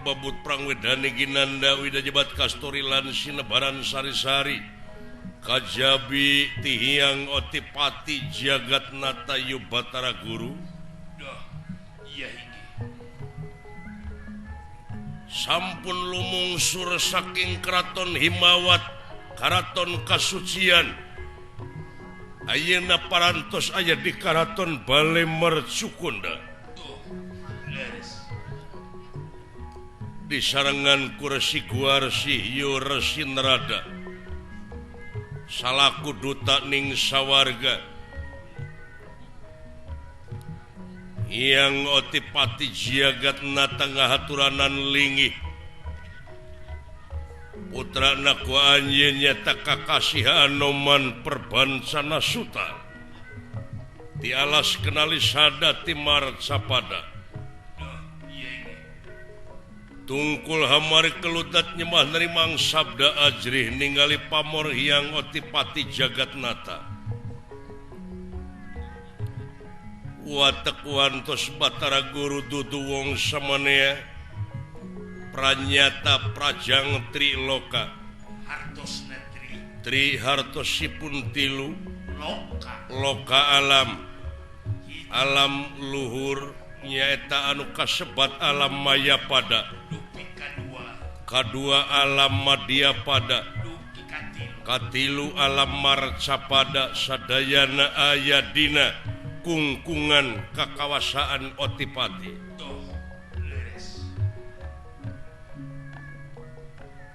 babut Prangwedani Ginanda Wida Jebat Kastorilan Sinebaran Sari-Sari Kajabi Tihiang Otipati Jagatnata Yubatara Guru sampun lumungsur saking Keraton Himawat Karaton Kasucian ayeuna parantos aya di Karaton Bale Mercukunda di sarangan Kursi Guarsi Hyo Resi Nerada salaku duta ning sawarga yang Otipati Jagatnata ngahaturanan linggih putrana ku anjeun nyata kakasih Anoman Perbansana Suta ti alas kenali sada ti Marcapada tungkul hamari keludat nyemah nerimang sabda ajrih ningali pamor hyang Otipati Jagatnata watek wantos Batara Guru dudu wong samanea pranyata prajang Triloka hartosna Tri hartosipun tilu loka alam luhur nyaeta anu kasebat alam maya pada kadua alam madya pada katilu alam Marcapada sadayana ayadina kungkungan kakawasaan Otipati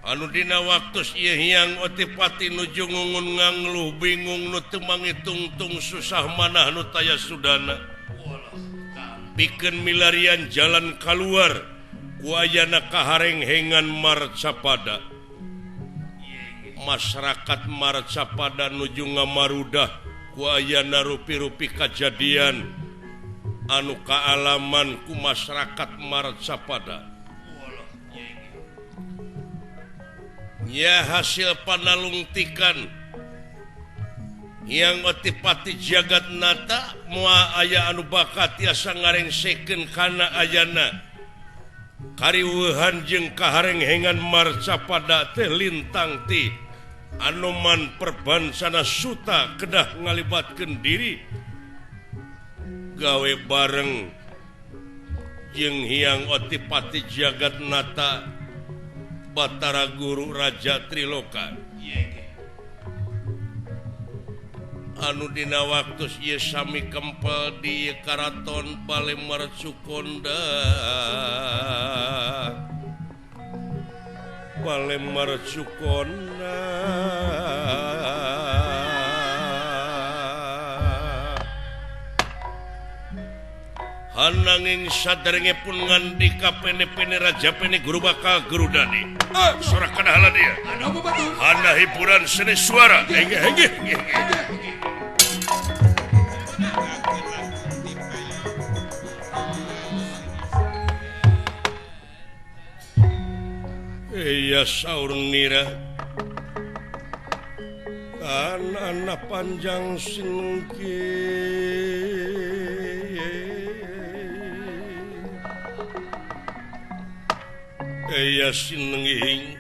anu dina waktus ieu hyang Otipati nuju ngungun ngangluh bingung nu teu mangitung-tung susah manah nu taya sudana pikeun milarian jalan kaluar ku ayana kaharenghengan Marcapada masyarakat Marcapada nuju ngamarudah ku ayana rupi-rupi kajadian anu kaalaman ku masyarakat Marcapada nya hasil panalungtikan yang Otipati Jagatnata moal aya anu bakat tiasa ngarengsekeun kana ayana kariweuhan jeung kaharenghengan Marcapada teh lintang ti Anoman Perbansana Suta kedah ngalibatkeun diri gawe bareng jeung hyang Otipati Jagatnata Batara Guru Raja Triloka anu dina waktus ieu sami kempel di Karaton Bale Mercukonda Bale Mercukonda hananging saderengipun ngandika pene-pene Raja Pene Guru Bakal Gerudani sorak kadahala dia hana hiburan seni suara henge iya saur nira kanana panjang sinungki iya sinenging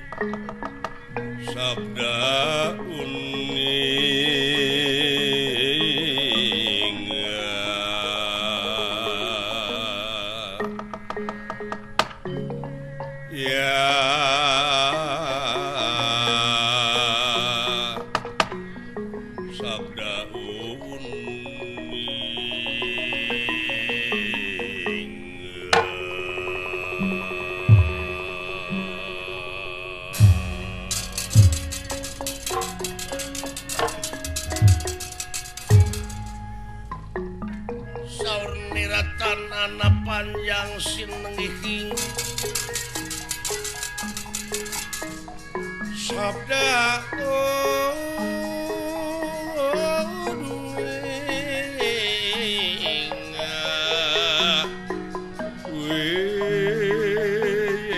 sabda uning ya sabda saur niratan anak panjang sinenging sabda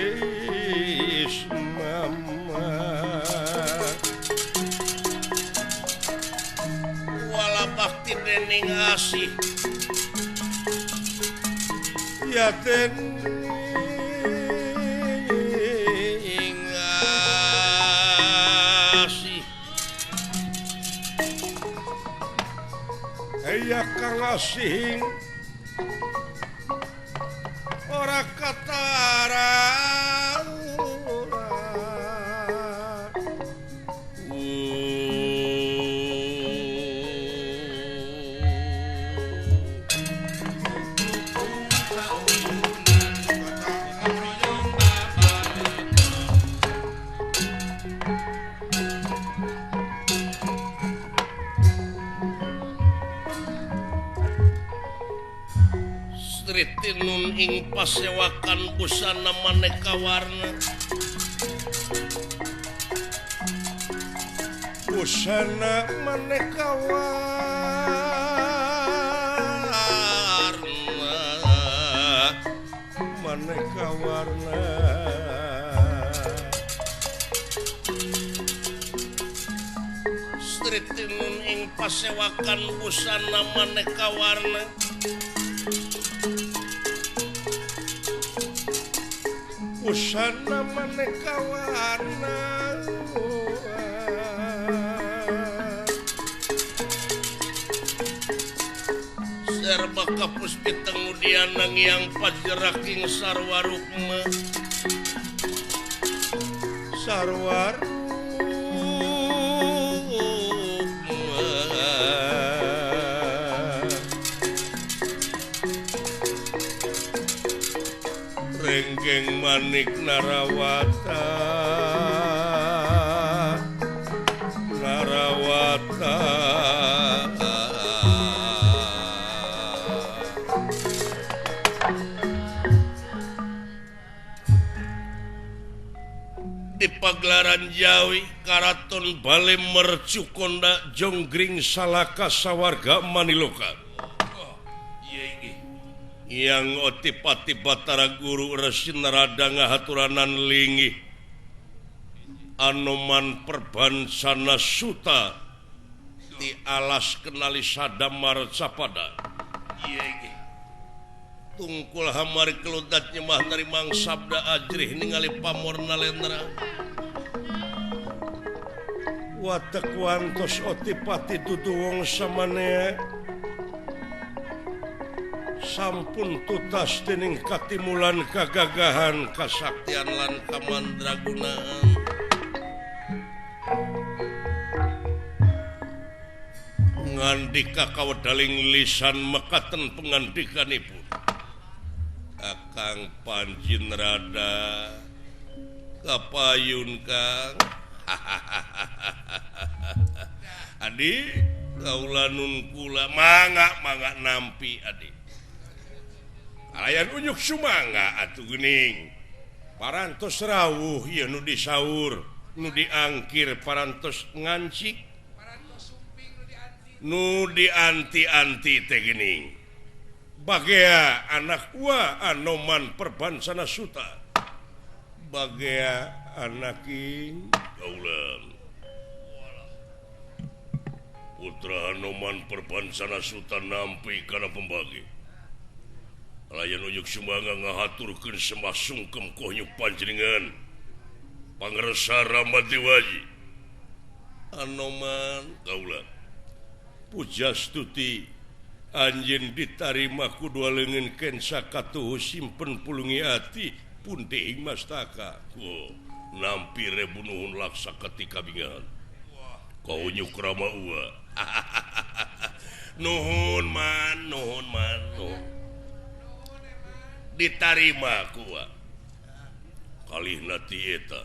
wis mama wala bakti dening asih ya ten kasih ora katara Nun ing pasewakan busana maneka warna busana maneka warna street nun ing pasewakan busana maneka warna busana maneka warna serba kapus piteng udianang yang pajeraking sarwarukma sarwarukma renggeng manik narawata di pagelaran Jawi Karaton Bale Mercu Konda Jonggring Salaka Sawarga Maniloka yang otipati Batara Guru Resinarada ngahaturanan lingi Anoman Perbansana Suta di alas kenali Sadamar Sapada tungkul hamari keludat nyemah narimang sabda ajrih ningali pamorna lendra watak wantos otipati dudu wong samane sampun tutas dening katimulan kagagahan kasaktian lan kamandragunaan ngandika kawedaling lisan mekaten pengandikanipun Kakang Panjin Rada kapayun Kang Adi kaula nun kula mangga nampi Adi alayan unyuk sumangga atuh geuning parantos rawuh ieu nu disaur nu diangkir parantos ngancik nu dianti-anti teh geuning bagea anak wa Anoman Perbansana Suta bagea anak ing kaulan putra Anoman Perbansana Suta nampi kana pembagi layan ujuk sumangga ngahaturkeun sembah sungkem kohnyuk panjenengan pangresa Ramadiwaji Anoman kaulan pujastuti anjeun ditarima kudu leungeun ken sakatuh simpen pulungi ati pun deing mastaka nampi rebunuhun laksa ketika bingan kohnyuk rama ua nuhun man ditarima kuwa kalihna ti eta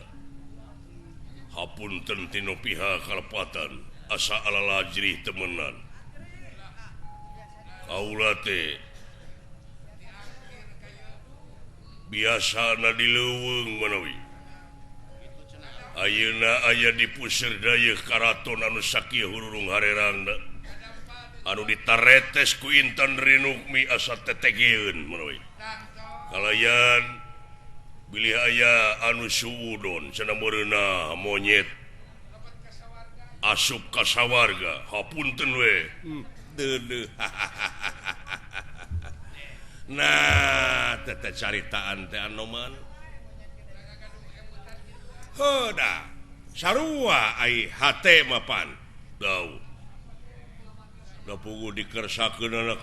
hapunten tino pihak kalepatan asa alalajrih temenan kaula teh biasana dileuweung manawi ayeuna aya di puseur daya karaton anu sakieu hururung harerangna anu ditaretes ku Intan Rinukmi asa tetegeun manawi kalayan bilih aya anu suudon cenah meureunna monyet asup ka sawarga hapunten we deuleuh nah teh caritaan teh Anoman heuda sarua ai hate mapan dau da pugu dikersakeun